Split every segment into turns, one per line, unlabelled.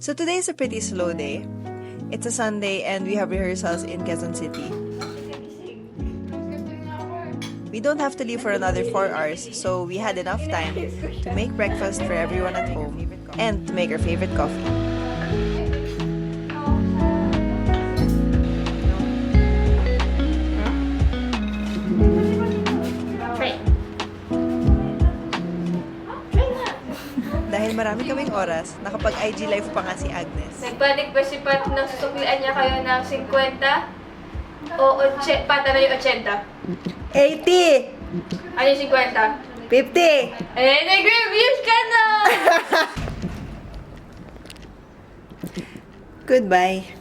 So today is a pretty slow day. It's a Sunday and we have rehearsals in Quezon City. We don't have to leave for another 4 hours, so we had enough time to make breakfast for everyone at home and to make our favorite coffee. Dahil marami kaming oras, nakapag-IG live pa nga si Agnes.
Nagbalik ba si Pat na susuklian niya kayo ng 50? O pata na yung 80?
80!
Ano yung 50?
50!
Eh, nag-reviews ka na!
Goodbye.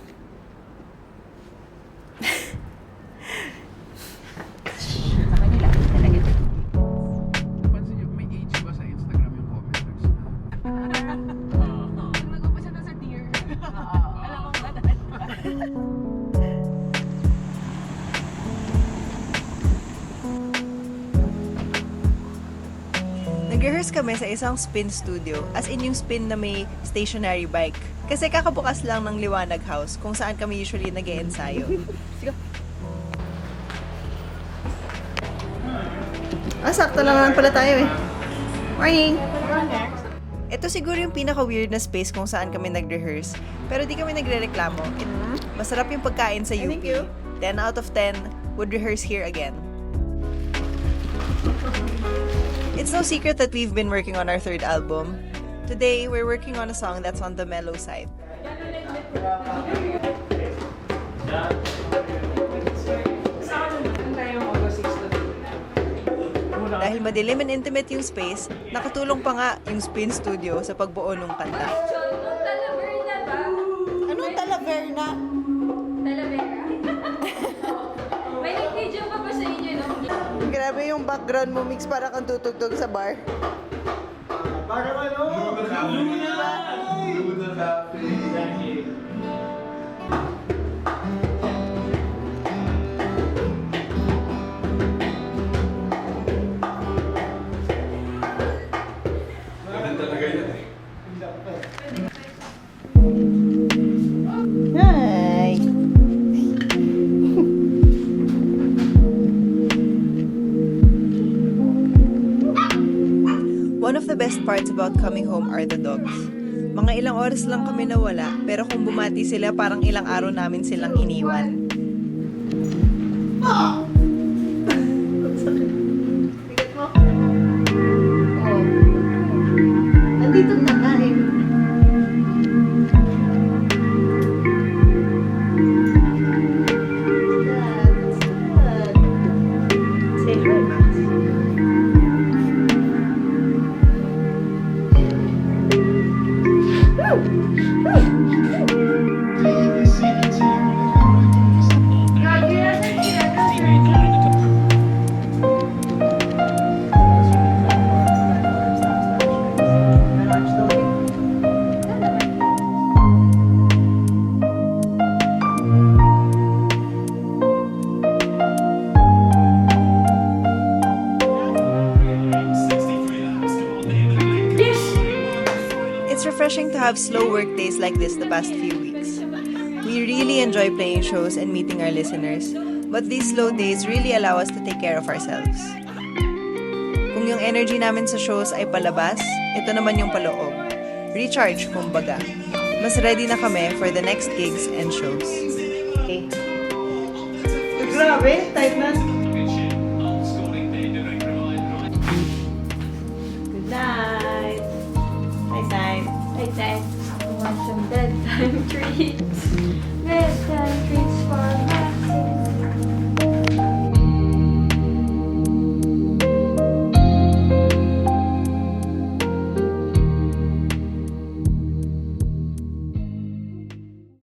Napansin niyo, may age ba sa Instagram yung commenters?
Nag-umpisa na sa deer. Alam mo ba?
Nag-rehearse kami sa isang spin studio, as in yung spin na may stationary bike. Kasi kakabukas lang ng Liwanag House, kung saan kami usually nag-e-ensayo. Sakto lang naman pala tayo eh. Morning! Ito siguro yung pinaka-weird na space kung saan kami nag-rehearse. Pero di kami nagre-reklamo. Masarap yung pagkain sa UP. 10 out of 10 would rehearse here again. It's no secret that we've been working on our third album. Today, we're working on a song that's on the mellow side. Dahil madilim and intimate yung space, nakatulong pa nga yung spin studio sa pagbuo ng kanta.
Talaverna ba?
Anong Talaverna?
Talaverna? May nag-video pa ba sa inyo, no?
Grabe yung background mo, mix para kang tutugtog sa bar. Hi! One of the best parts about coming home are the dogs. Mga ilang oras lang kami nawala, pero kung bumati sila, parang ilang araw namin silang iniwan. Nandito na kain. Say hi, Max. It's refreshing to have slow work days like this the past few weeks. We really enjoy playing shows and meeting our listeners, but these slow days really allow us to take care of ourselves. Kung yung energy namin sa shows ay palabas, ito naman yung paloob. Recharge, kumbaga. Mas ready na kami for the next gigs and shows. Okay. Grabe, type na. Good night. Night.
Bedtime. I want some bedtime treats. Bedtime treats.